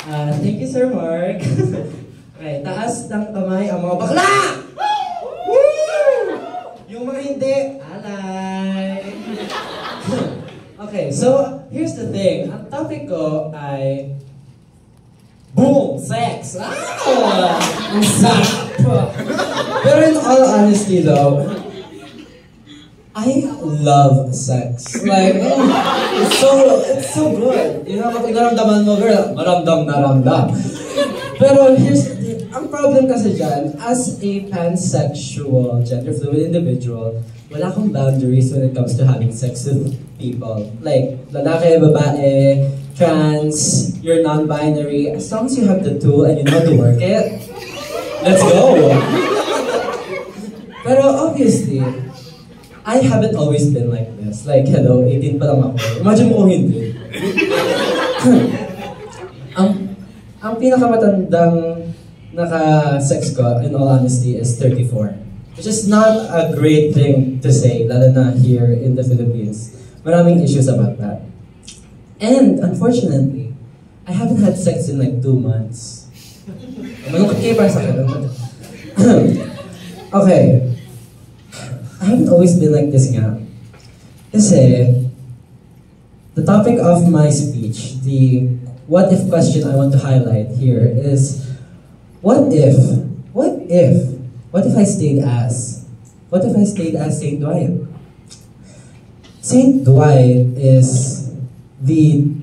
Thank you, Sir Mark. Okay, taas ng kamay ang mga bakla! Woo! Yung mga hindi, alay! Okay, so here's the thing. Ang topic ko ay boom! Sex! Ang sarap! Pero in all honesty though, I love sex. Like, it's so good. You know, kapag naramdaman mo, girl, maramdam na ramdam. Pero here's the thing. Ang problem kasi dyan, as a pansexual, gender-fluid individual, wala akong boundaries when it comes to having sex with people. Like, lalaki, babae, trans, you're non-binary. As long as you have the tool and you know to work it, let's go! Pero obviously, I haven't always been like this. Like, hello, 18 pa lang ako. Imagine mo kung hindi. ang pinakamatandang naka-sex ko, in all honesty, is 34. Which is not a great thing to say, lalo na here in the Philippines. Maraming issues about that. And, unfortunately, I haven't had sex in like 2 months. Malungkot kayo para sa akin. Okay. I haven't always been like this nga. Kasi, the topic of my speech, the what if question I want to highlight here is, what if I stayed as Saint Dwight? Saint Dwight is the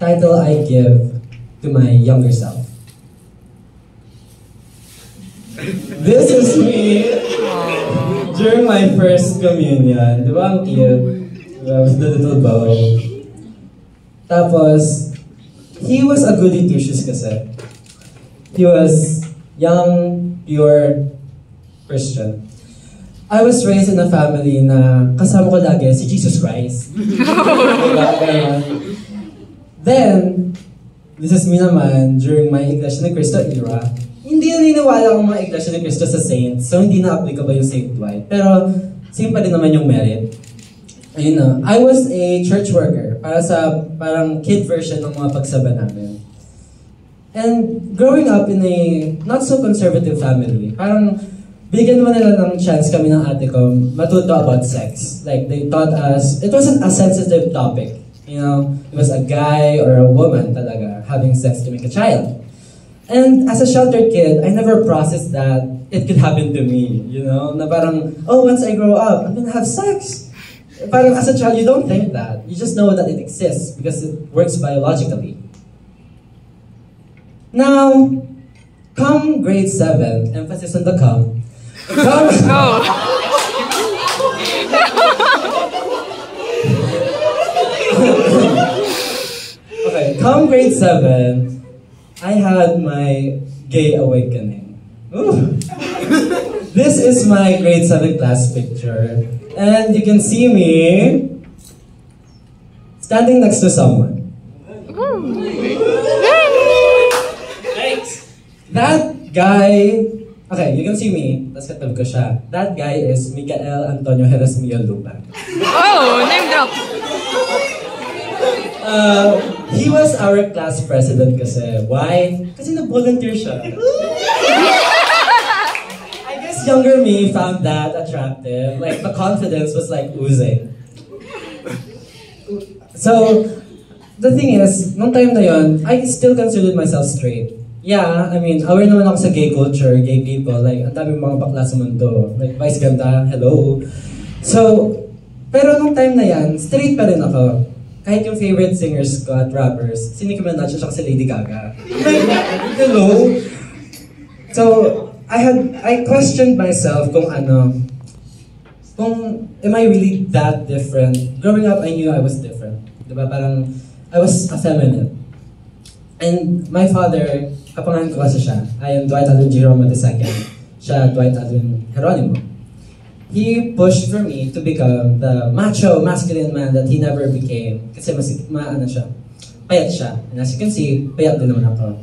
title I give to my younger self. This is me during my first communion. Di ba ang cute? With the little bow. Tapos, he was a goody two-shoes kasi. He was young, pure Christian. I was raised in a family na kasama ko lagi si Jesus Christ. Then, this is me naman during my Iglesia ni Cristo era. Hindi naniniwala ang mga Iglesia ni Cristo sa saints, so hindi na applicable yung Saint Dwight. Pero, same pa din naman yung merit. Ayun na. I was a church worker para sa parang kid version ng mga pagsaba namin. And growing up in a not so conservative family, parang bigyan mo nila ng chance kami ng ate ko matuto about sex. Like, they taught us, it wasn't a sensitive topic. You know, it was a guy or a woman talaga having sex to make a child. And as a sheltered kid, I never processed that it could happen to me, you know? Na parang, oh, once I grow up, I'm gonna have sex. Parang as a child, you don't think that. You just know that it exists because it works biologically. Now, come grade 7, emphasis on the come. Okay, come grade 7, I had my gay awakening. Ooh. This is my grade 7 class picture. And you can see me standing next to someone. Thanks. That guy, okay, you can see me. Tapos katabi ko siya. That guy is Michael Antonio Jerez Lupa. Oh, name drop. He was our class president kasi. Why? Kasi nag-volunteer siya. I guess younger me found that attractive. Like, the confidence was like oozing. So, the thing is, nung time na yon, I still considered myself straight. Yeah, I mean, aware naman ako sa gay culture, gay people. Like, ang dami mga bakla sa mundo. Like, vice ganda, hello. So, pero nung time na yan, straight pa rin ako. Kahit yung favorite singers ko at rappers, si Nicki Minaj at si Lady Gaga. Like, hello? So, I questioned myself kung am I really that different? Growing up, I knew I was different. Diba? Parang, I was effeminate. And my father, kapangalan ko kasi siya. I am Dwight Alvin Jerome II. Siya, Dwight Alvin Geronimo. He pushed for me to become the macho, masculine man that he never became. Kasi payat siya. And as you can see, payat din naman ako.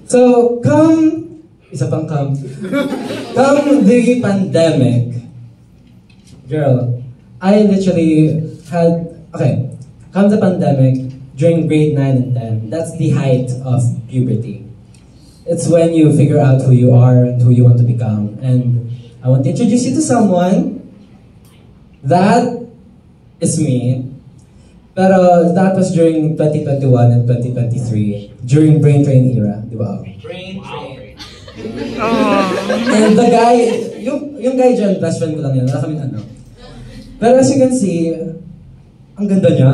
So, come the pandemic, girl, I literally had, come the pandemic, during grade 9 and 10. That's the height of puberty. It's when you figure out who you are and who you want to become. And I want to introduce you to someone. That is me. Pero that was during 2021 and 2023. During Brain Train era, di ba? Brain Train. And the guy, yung guy dyan, best friend ko lang yan. Wala kaming ano. Pero as you can see, ang ganda niya.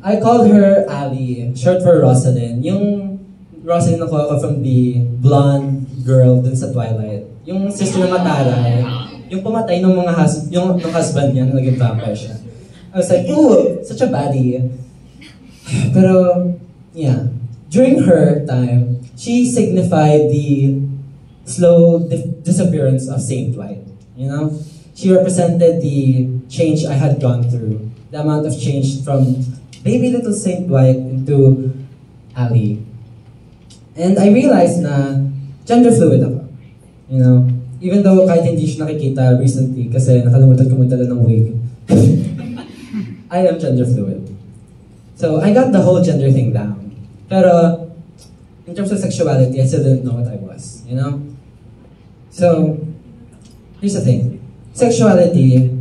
I called her Ali, short for Rosalind. Yung Rosalind nakuha ko from the blonde girl dun sa Twilight. Yung sister ng Mataray. Yung pumatay ng mga yung husband niya na naging vampire siya. I was like, ooh, such a baddie. Pero, yeah. During her time, she signified the slow disappearance of Saint Light. You know? She represented the change I had gone through. The amount of change from baby little Saint Light into Ali. And I realized na gender fluid ako. You know? Even though kahit hindi siya nakikita recently kasi nakalimutan ko magdala ng wig. I am gender fluid. So I got the whole gender thing down. Pero in terms of sexuality, I still didn't know what I was. You know? So, here's the thing. Sexuality,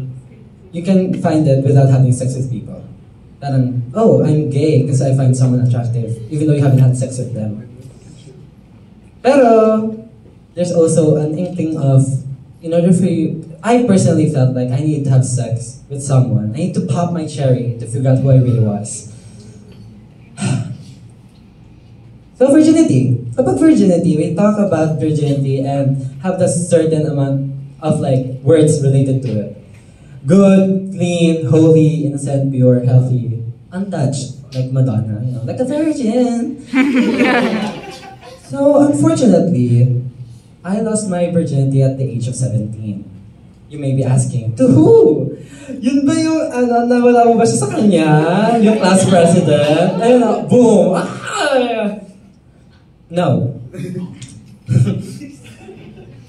you can find it without having sex with people. Parang, oh, I'm gay because I find someone attractive, even though you haven't had sex with them. Pero, there's also an inkling of, in order for you, I personally felt like I needed to have sex with someone. I need to pop my cherry to figure out who I really was. So virginity. About virginity, we talk about virginity and have the certain amount of like words related to it. Good, clean, holy, innocent, pure, healthy, untouched, like Madonna, you know, like a virgin. So unfortunately, I lost my virginity at the age of 17. You may be asking, to who? Yun ba yung nawala mo ba siya sa kanya? Yung class president? Ayun na, boom! Ah! No.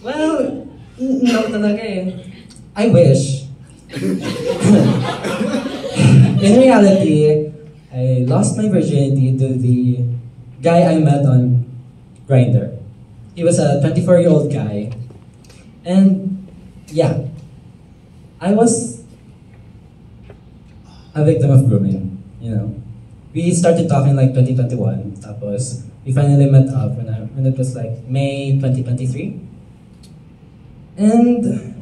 Well, no talaga eh. I wish. In reality, I lost my virginity to the guy I met on Grindr. He was a 24-year-old guy. And yeah, I was a victim of grooming, you know. We started talking like 2021, tapos we finally met up when it was like May 2023. And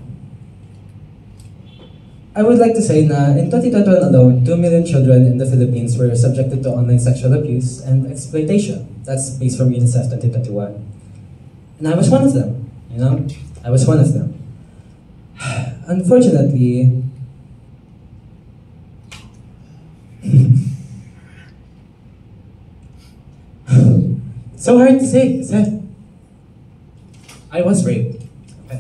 I would like to say na in 2021 alone, 2 million children in the Philippines were subjected to online sexual abuse and exploitation. That's based from UNICEF 2021. And I was one of them, you know? I was one of them. Unfortunately, so hard to say, I was raped. Okay.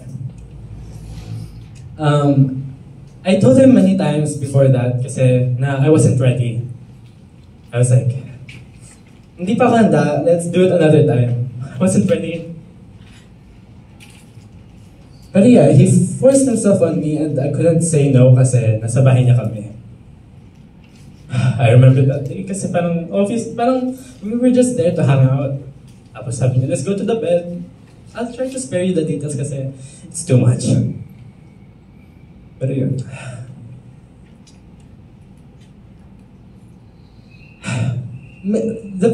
I told him many times before that kasi na I wasn't ready. I was like, hindi pa ako handa, let's do it another time. I wasn't ready. But yeah, he forced himself on me and I couldn't say no kasi nasa bahay niya kami. I remember that day kasi parang we were just there to hang out. Tapos sabi niya, let's go to the bed. I'll try to spare you the details kasi it's too much. Pero yun. The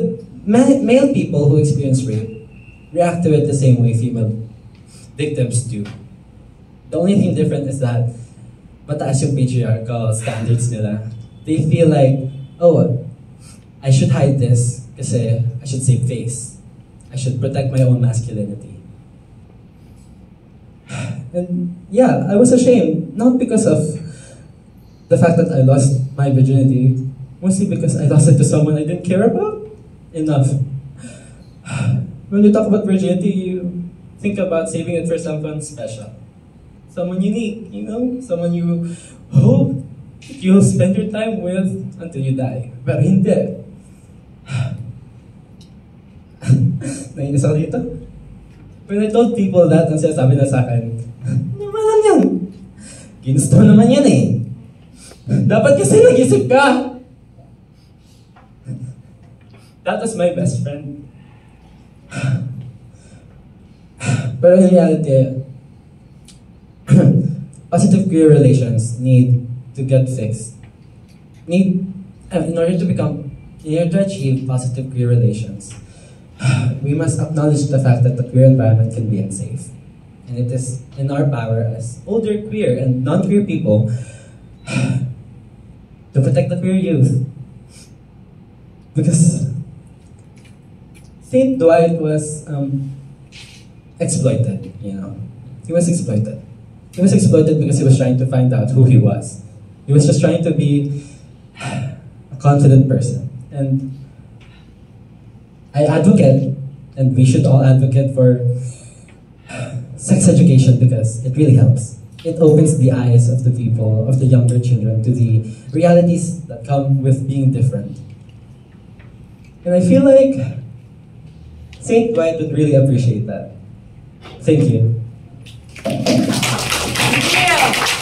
male people who experience rape react to it the same way female victims do. The only thing different is that mataas yung patriarchal standards nila. They feel like, oh, I should hide this kasi I should save face. I should protect my own masculinity. And yeah, I was ashamed, not because of the fact that I lost my virginity, mostly because I lost it to someone I didn't care about enough. When you talk about virginity, you think about saving it for someone special. Someone unique, you know? Someone you hope you'll spend your time with until you die. Pero hindi. Nainis ako dito. When I told people that, ang sinasabi na sa akin, naman lang yan. Ginusto naman yan eh. Dapat kasi nag-isip ka. That was my best friend. But in reality, positive queer relations need to get fixed. In order to achieve positive queer relations, we must acknowledge the fact that the queer environment can be unsafe. And it is in our power as older queer and non-queer people to protect the queer youth. Because St. Dwight was exploited, you know. He was exploited. He was exploited because he was trying to find out who he was. He was just trying to be a confident person. And I advocate, and we should all advocate for sex education because it really helps. It opens the eyes of the people, of the younger children, to the realities that come with being different. And I feel like St. Dwight would really appreciate that. Thank you. Thank you.